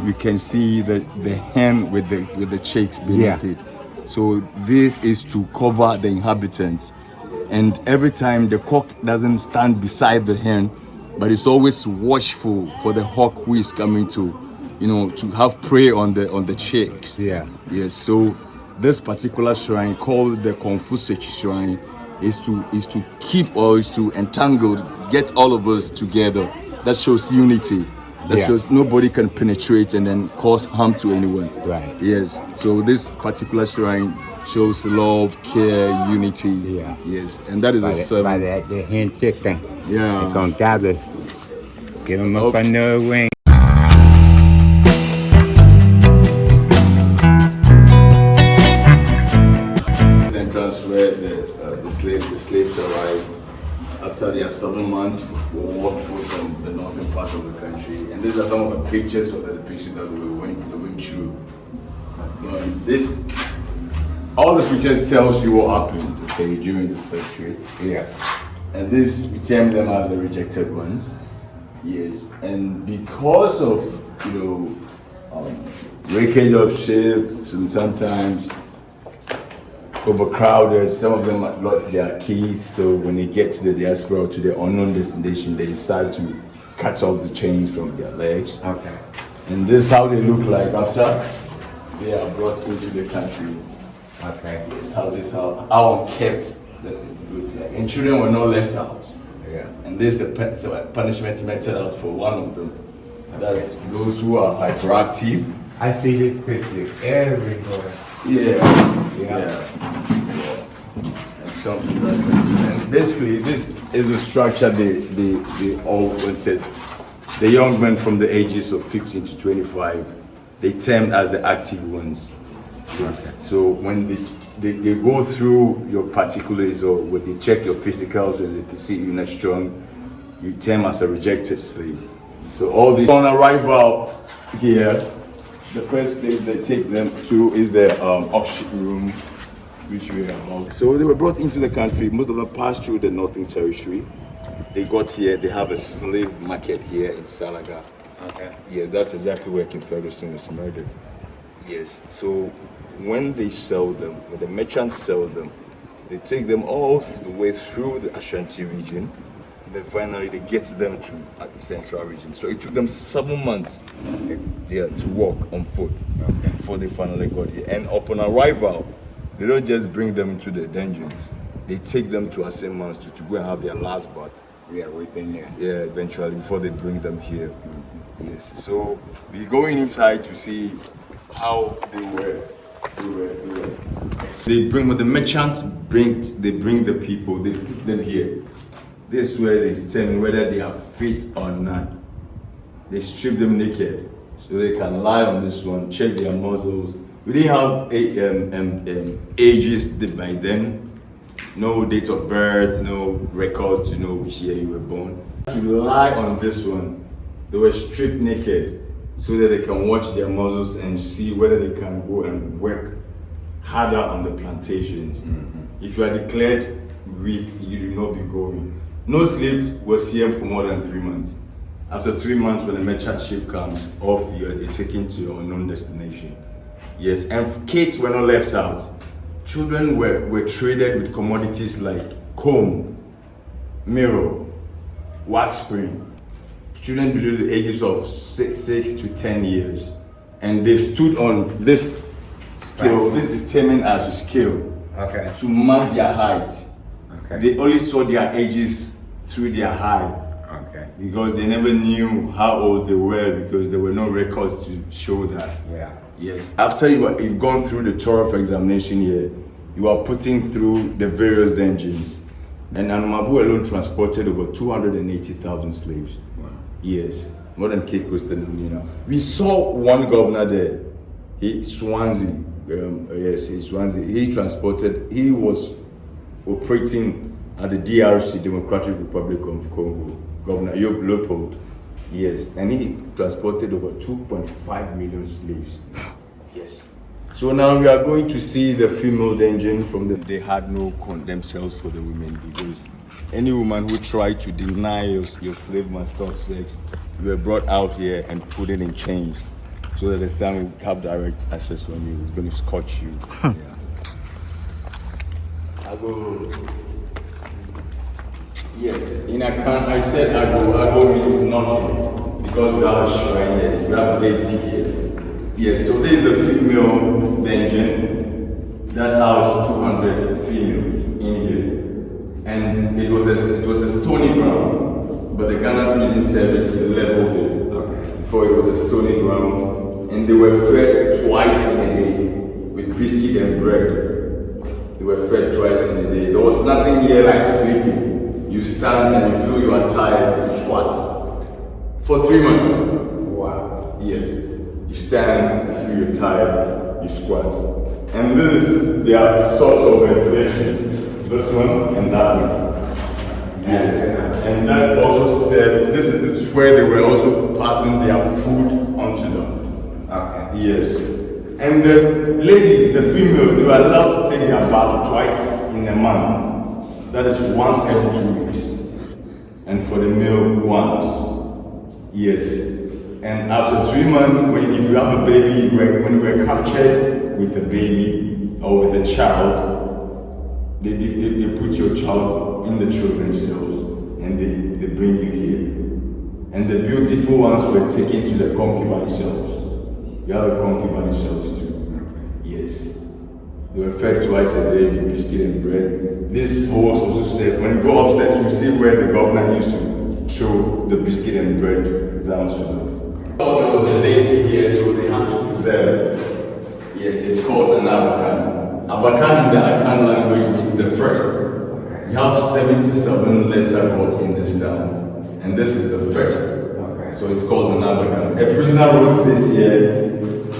you can see the hen with the chicks beneath it. So this is to cover the inhabitants. And every time the cock doesn't stand beside the hen, but it's always watchful for the hawk who is coming to, to have prey on the chicks. Yes. So this particular shrine, called the Confucius Shrine, is to keep, or is to entangle, get all of us together. That shows unity. That shows nobody can penetrate and then cause harm to anyone. Right. Yes. So this particular shrine shows love, care, unity. Yes. And that is a sermon. By the hen chick thing. Yeah. They're gonna gather, give them up on their wing. Entrance where the slaves arrived after their 7 months were walked through from the northern part of the country. And these are some of the pictures of the depiction that we went through. All the pictures tells you what happened, during the slave trade. And this, we term them as the rejected ones. Yes. And because of wreckage of ships and sometimes overcrowded, some of them had lost their keys, so when they get to the diaspora or to the unknown destination, they decide to cut off the chains from their legs. And this is how they look like after they are brought into the country. Yes, how unkept that they look like. And children were not left out. And this is a punishment meted out for one of them. That's those who are hyperactive. I see this picture everywhere. And something like that. And basically, this is the structure they all wanted. The young men from the ages of 15 to 25, they termed as the active ones. Yes. So when they go through your particulars, or when they check your physicals, and if they see you're not strong, you term as a rejected slave. So all these on arrival here, the first place they take them to is the auction room, which we have. So they were brought into the country. Most of them passed through the Northern Territory. They got here. They have a slave market here in Salaga. Yeah, that's exactly where King Ferguson was murdered. Yes. So when they sell them, when the merchants sell them, they take them all the way through the Ashanti region. And then finally they get them to the central region. So it took them 7 months to walk on foot before they finally got here. And upon arrival, they don't just bring them into the dungeons. They take them to Asemans to go and have their last bath. Within there. Eventually, before they bring them here. Yes. So we're going inside to see how they were. They bring, when the merchants bring the people, they put them here. This is where they determine whether they are fit or not. They strip them naked so they can lie on this one, check their muscles. We didn't have ages by then, no date of birth, no records to know which year you were born. To lie on this one, they were stripped naked so that they can watch their muscles and see whether they can go and work harder on the plantations. If you are declared weak, you do not be going. No slave was here for more than 3 months. After 3 months, when the merchant ship comes off, you are taken to your unknown destination. Yes, and kids were not left out. Children were traded with commodities like comb, mirror, wax spring. Children below the ages of 6 to 10 years. And they stood on this scale, this is determined as a scale, to mark their height. They only saw their ages through their height. Because they never knew how old they were, because there were no records to show that. Yes. After you've gone through the tour for examination here, you are putting through the various dungeons. And Anomabo alone transported over 280,000 slaves. Yes, more than Cape Coast and Lumina. We saw one governor there, Swansea. He was operating at the DRC, Democratic Republic of Congo, Governor Job Leopold. Yes, and he transported over 2.5 million slaves. Yes. So now we are going to see the female dungeon from they had no themselves for the women, because any woman who tried to deny your slave master of sex, you were brought out here and put in chains. so that the sun will have direct access on you. It's going to scorch you. Yeah. I go. Yes, in Akan, I said I go means nothing because we have a shrine here. We have a deity here. Yes, so this is the female dungeon that housed 200 females in here, and it was a stony ground, but the Ghana Prison Service leveled it. Okay. Before it was a stony ground, and they were fed twice in a day with biscuit and bread. They were fed twice in a day. There was nothing here like sleeping. You stand and you feel you are tired, you squat. For 3 months. Wow. Yes. You stand, you feel you're tired, you squat. And this, they are source of ventilation. This one and that one. Yes. And that also said, this is where they were also passing their food onto them. Okay. Yes. And the ladies, the female, they were allowed to take their bath twice in a month. That is once every 2 weeks. And for the male, once. Yes. And after 3 months, if you have a baby, when you were captured with a baby or with a child, they put your child in the children's cells and they bring you here. And the beautiful ones were taken to the concubine cells. You have a concubine cells too. Yes. They were fed twice a day with biscuit and bread. This was also said, when you go upstairs, you see where the governor used to throw the biscuit and bread down to them. There was a deity here, so they had to preserve it. Yes, it's called an Abakan. Abakan in the Akan language means the first. Okay. You have 77 lesser gods in this town, and this is the first. Okay. So it's called an Abakan. A prisoner wrote this here,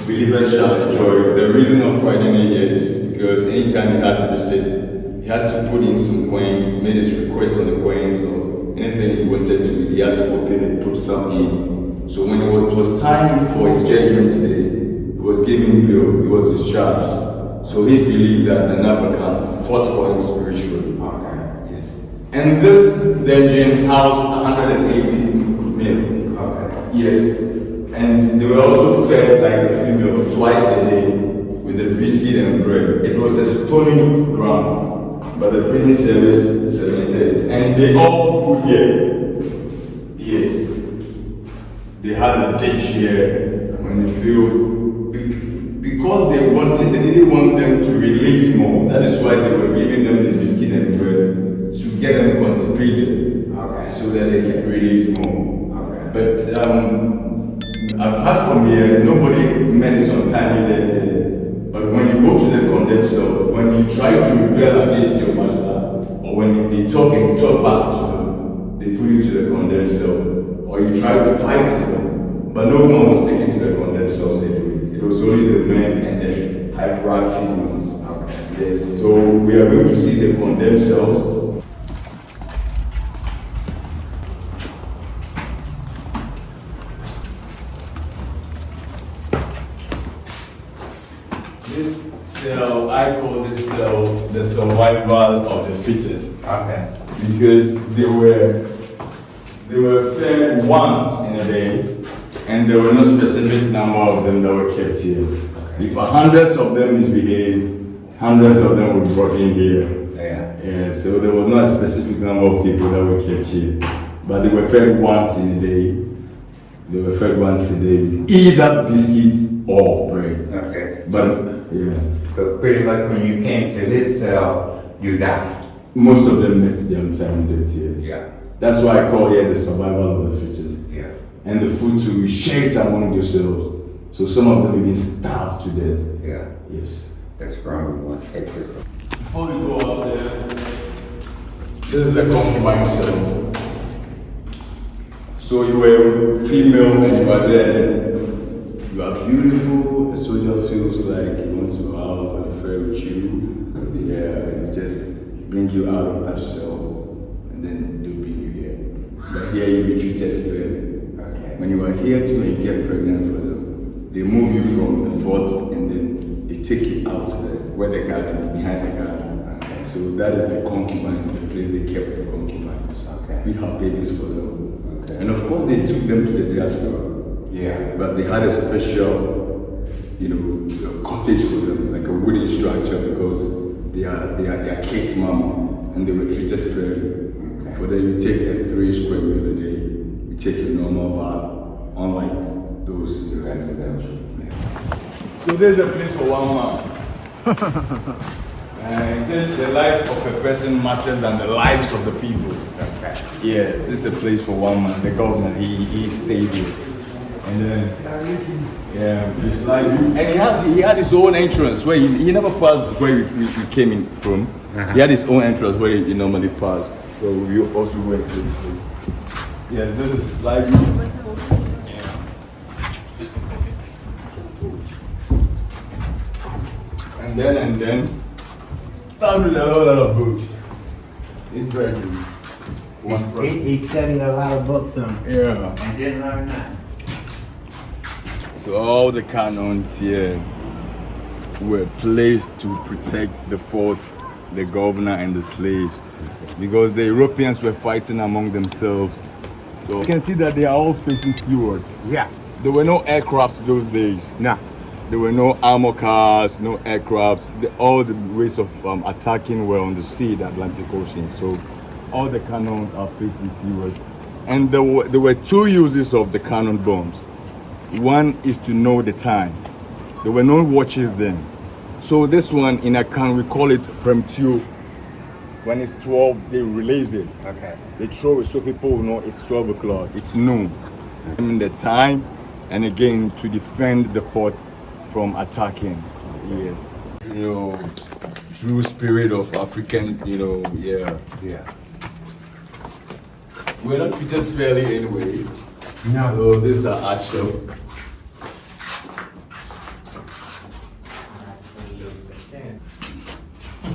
believers shall enjoy. The reason of writing it here is because anytime he had a visit, he had to put in some coins, made his request on the coins, or anything he wanted to, he had to open it, put some in. So when it was time for his judgment today, he was given bail, he was discharged. So he believed that the Nabakan fought for him spiritually. Okay. Yes. And this dungeon housed 180 men. Okay. Yes. And they were also fed like the female twice a day with the biscuit and bread. It was a stony ground, but the prison service cemented it. And they all put here. Yes. They had a ditch here when you feel, because they didn't want them to release more. That is why they were giving them the biscuit and bread to get them constipated, okay, so that they can release more. Okay. But apart from here, nobody medicine time here. But when you go to the condemned cell, when you try to rebel against your master, or when they talk and talk back to them, they put you to the condemned cell. Or you try to fight them, but no one was taken to the condemned cells. It was only the men and the hyperactive ones. Okay. Yes, so we are going to see the condemned cells. This cell, I call this cell the survival of the fittest. Okay. Because they were fed once in a day, and there were no specific number of them that were kept here. Okay. If hundreds of them misbehaved, hundreds of them were brought in here. Yeah, so there was not a specific number of people that were kept here. But they were fed once in a day. They were fed once a day with either biscuit or bread. Okay. But, yeah. So pretty much when you came to this cell, you died. Most of them met their untimely death here. Yeah. That's why I call here the survival of the fittest. Yeah. And the food too, you share it among yourselves. So some of them even starved to death. Yeah. Yes. That's wrong. We want to take this. Before we go upstairs, this is the concubine cell. So you were female and you are there. You are beautiful. A soldier feels like he wants to have an affair with you. Yeah, and just bring you out of that cell, and then they'll bring you here. But here you'll be treated fairly. Okay. When you are here too and you get pregnant for them, they move you from the fort and then they take you out there where the garden is, behind the garden. Okay. So that is the concubine, the place they kept the concubines. Okay. We have babies for them. Okay. And of course they took them to the diaspora. Yeah. But they had a special, cottage for them, like a wooden structure, because they are their kids' mom, and they were treated fairly. Okay. For them, you take a 3 square meal a day, you take a normal bath, unlike those residential. Yeah. So there's a place for one man. He said the life of a person matters than the lives of the people. Okay. Yeah, this is a place for one man. The governor, he stayed here. And then, it's like, and he had his own entrance where he never passed where we came in from. Uh-huh. He had his own entrance where he normally passed. So we also went to this place. Yeah, this is his life. And then, start with a lot of books. It's very good. He studied a lot of books on Yeah. and didn't learn that. So all the cannons here were placed to protect the forts, the governor, and the slaves, because the Europeans were fighting among themselves. So you can see that they are all facing seawards. Yeah. There were no aircrafts those days. No. There were no armor cars, no aircrafts. All the ways of attacking were on the sea, the Atlantic Ocean. So all the cannons are facing seawards. And there were 2 uses of the cannon bombs. One is to know the time. There were no watches then. So this one, in a can, we call it premptio. When it's 12, they release it. Okay. They throw it so people will know it's 12 o'clock. It's noon. I mean the time, and again to defend the fort from attacking. Yes. True spirit of African, yeah. Yeah. We're not treated fairly anyway. No. So this is an art show.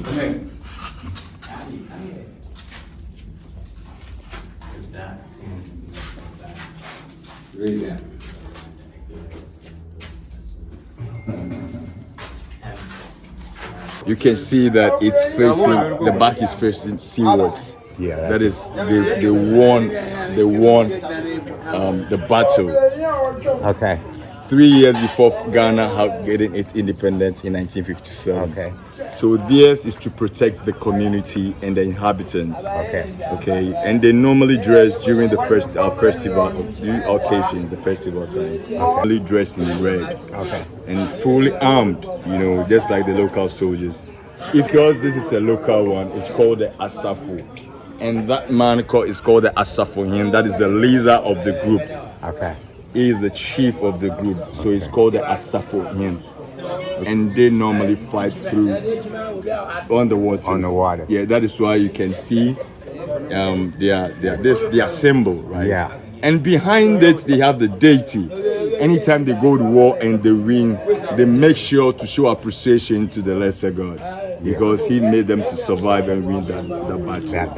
Come in. Read that. You can see that it's facing, the back is facing seawards. Yeah. That is, they won the battle. Okay. 3 years before Ghana had getting its independence in 1957. Okay. So theirs is to protect the community and the inhabitants. Okay. Okay. And they normally dress during the festival occasions, the festival time. Okay. Normally dressed in red. Okay. And fully armed, just like the local soldiers. Because this is a local one, it's called the Asafo. And that man is called the Asafo. That is the leader of the group. Okay. He is the chief of the group, so it's called the Asafo. And they normally fight through on the waters. On the water. Yeah, that is why you can see their symbol, right? Yeah. And behind it, they have the deity. Anytime they go to war and they win, they make sure to show appreciation to the lesser god, because he made them to survive and win that battle.